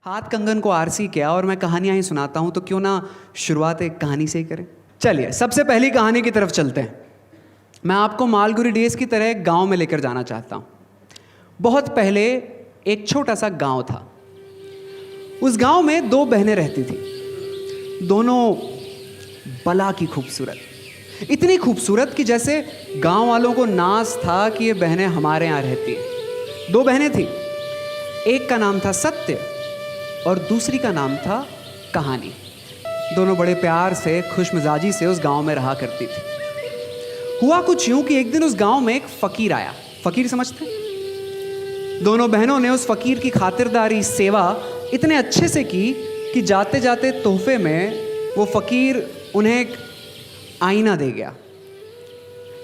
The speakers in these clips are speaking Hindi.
हाथ कंगन को आरसी किया और मैं कहानियां ही सुनाता हूं, तो क्यों ना शुरुआत एक कहानी से ही करें। चलिए सबसे पहली कहानी की तरफ चलते हैं। मैं आपको मालगुडी डेज की तरह एक गांव में लेकर जाना चाहता हूं। बहुत पहले एक छोटा सा गांव था। उस गांव में दो बहनें रहती थी, दोनों बला की खूबसूरत, इतनी खूबसूरत कि जैसे गांव वालों को नाज था कि ये बहनें हमारे यहाँ रहती हैं। दो बहनें थी, एक का नाम था सत्य और दूसरी का नाम था कहानी। दोनों बड़े प्यार से, खुशमिजाजी से उस गांव में रहा करती थी। हुआ कुछ यूं कि एक दिन उस गांव में एक फकीर आया। फकीर समझते हैं? दोनों बहनों ने उस फकीर की खातिरदारी, सेवा इतने अच्छे से की कि जाते जाते तोहफे में वो फकीर उन्हें एक आईना दे गया।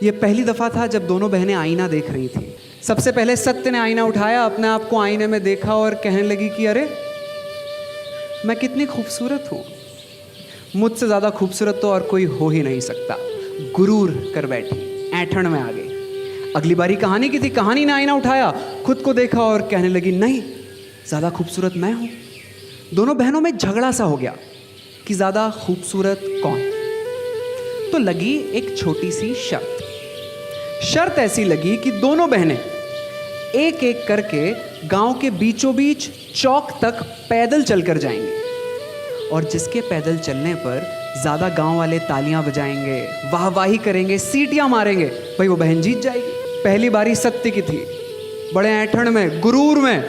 ये पहली दफ़ा था जब दोनों बहनें आईना देख रही थी। सबसे पहले सत्य ने आईना उठाया, अपने आप को आईने में देखा और कहने लगी कि अरे मैं कितनी खूबसूरत हूँ, मुझसे ज़्यादा खूबसूरत तो और कोई हो ही नहीं सकता। गुरूर कर बैठी, ऐंठन में आ गई। अगली बारी कहानी की थी। कहानी ने आईना उठाया, खुद को देखा और कहने लगी नहीं, ज़्यादा खूबसूरत मैं हूँ। दोनों बहनों में झगड़ा सा हो गया कि ज़्यादा खूबसूरत कौन। तो लगी एक छोटी सी शर्त ऐसी लगी कि दोनों बहनें एक एक करके गांव के बीचों बीच चौक तक पैदल चलकर जाएंगे और जिसके पैदल चलने पर ज़्यादा गांव वाले तालियां बजाएंगे, वाहवाही करेंगे, सीटियां मारेंगे, भाई वो बहन जीत जाएगी। पहली बारी सत्य की थी, बड़े ऐंठन में, गुरूर में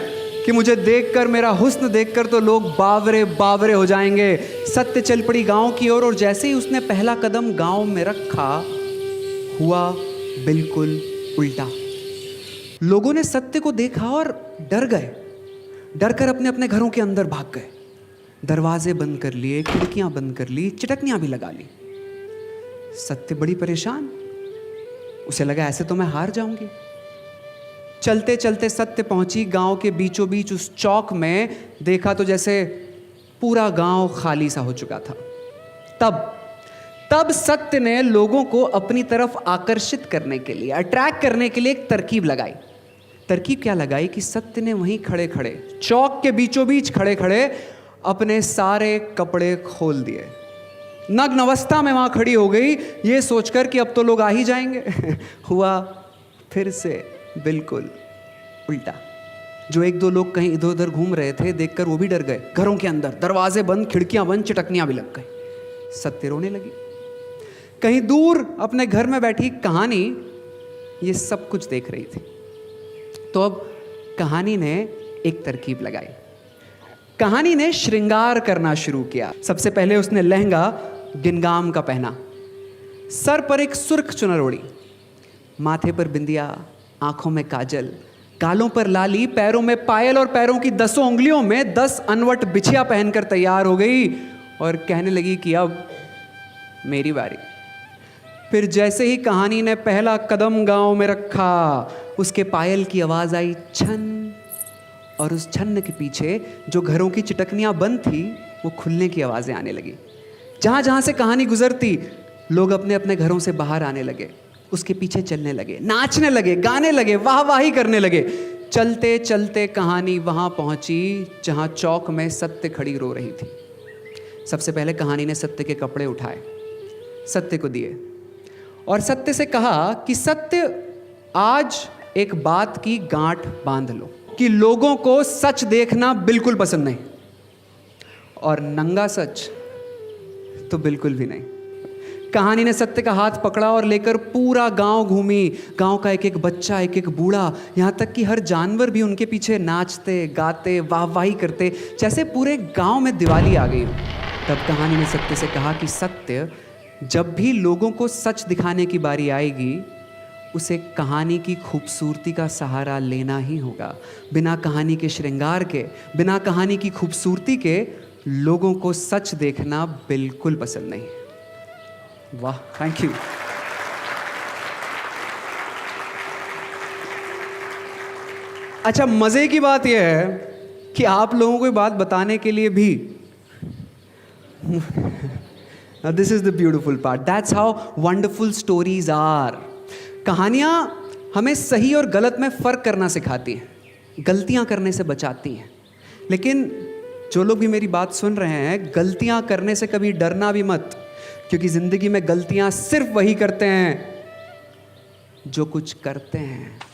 कि मुझे देखकर, मेरा हुस्न देखकर तो लोग बावरे बावरे हो जाएंगे। सत्य चल पड़ी गांव की ओर और जैसे ही उसने पहला कदम गांव में रखा, हुआ बिल्कुल उल्टा। लोगों ने सत्य को देखा और डर गए, डरकर अपने अपने घरों के अंदर भाग गए। दरवाजे बंद कर लिए, खिड़कियां बंद कर ली, चिटकनियां भी लगा ली। सत्य बड़ी परेशान, उसे लगा ऐसे तो मैं हार जाऊंगी। चलते चलते सत्य पहुंची गांव के बीचों बीच उस चौक में। देखा तो जैसे पूरा गांव खाली सा हो चुका था। तब सत्य ने लोगों को अपनी तरफ आकर्षित करने के लिए, अट्रैक्ट करने के लिए एक तरकीब लगाई। तरकीब क्या लगाई कि सत्य ने वहीं खड़े खड़े, चौक के बीचों बीच खड़े खड़े अपने सारे कपड़े खोल दिए। नग्न अवस्था में वहां खड़ी हो गई, ये सोचकर कि अब तो लोग आ ही जाएंगे। हुआ फिर से बिल्कुल उल्टा। जो एक दो लोग कहीं इधर उधर घूम रहे थे, देखकर वो भी डर गए। घरों के अंदर दरवाजे बंद, खिड़कियां बंद, चिटकनियां भी लग गई। सत्य रोने लगी। कहीं दूर अपने घर में बैठी कहानी ये सब कुछ देख रही थी। तो अब कहानी ने एक तरकीब लगाई। कहानी ने श्रृंगार करना शुरू किया। सबसे पहले उसने लहंगा गिनगाम का पहना, सर पर एक सुर्ख चुनर ओढ़ी, माथे पर बिंदिया, आंखों में काजल, गालों पर लाली, पैरों में पायल और पैरों की 10 उंगलियों में 10 अनवट बिछिया पहनकर तैयार हो गई और कहने लगी कि अब मेरी बारी। फिर जैसे ही कहानी ने पहला कदम गांव में रखा, उसके पायल की आवाज आई छन, और उस छन के पीछे जो घरों की चिटकनियां बंद थी वो खुलने की आवाजें आने लगी। जहां जहां से कहानी गुजरती, लोग अपने अपने घरों से बाहर आने लगे, उसके पीछे चलने लगे, नाचने लगे, गाने लगे, वाहवाही करने लगे। चलते चलते कहानी वहां पहुंची जहां चौक में सत्य खड़ी रो रही थी। सबसे पहले कहानी ने सत्य के कपड़े उठाए, सत्य को दिए और सत्य से कहा कि सत्य, आज एक बात की गांठ बांध लो कि लोगों को सच देखना बिल्कुल पसंद नहीं, और नंगा सच तो बिल्कुल भी नहीं। कहानी ने सत्य का हाथ पकड़ा और लेकर पूरा गांव घूमी। गांव का एक एक बच्चा, एक एक बूढ़ा, यहां तक कि हर जानवर भी उनके पीछे नाचते, गाते, वाहवाही करते, जैसे पूरे गांव में दिवाली आ गई। तब कहानी ने सत्य से कहा कि सत्य, जब भी लोगों को सच दिखाने की बारी आएगी, उसे कहानी की खूबसूरती का सहारा लेना ही होगा। बिना कहानी के श्रृंगार के, बिना कहानी की खूबसूरती के लोगों को सच देखना बिल्कुल पसंद नहीं। वाह, थैंक यू। अच्छा, मजे की बात यह है कि आप लोगों को बात बताने के लिए भी this is the beautiful part, that's how wonderful stories are. कहानियां हमें सही और गलत में फ़र्क करना सिखाती हैं, गलतियां करने से बचाती हैं। लेकिन जो लोग भी मेरी बात सुन रहे हैं, गलतियां करने से कभी डरना भी मत, क्योंकि जिंदगी में गलतियां सिर्फ वही करते हैं जो कुछ करते हैं।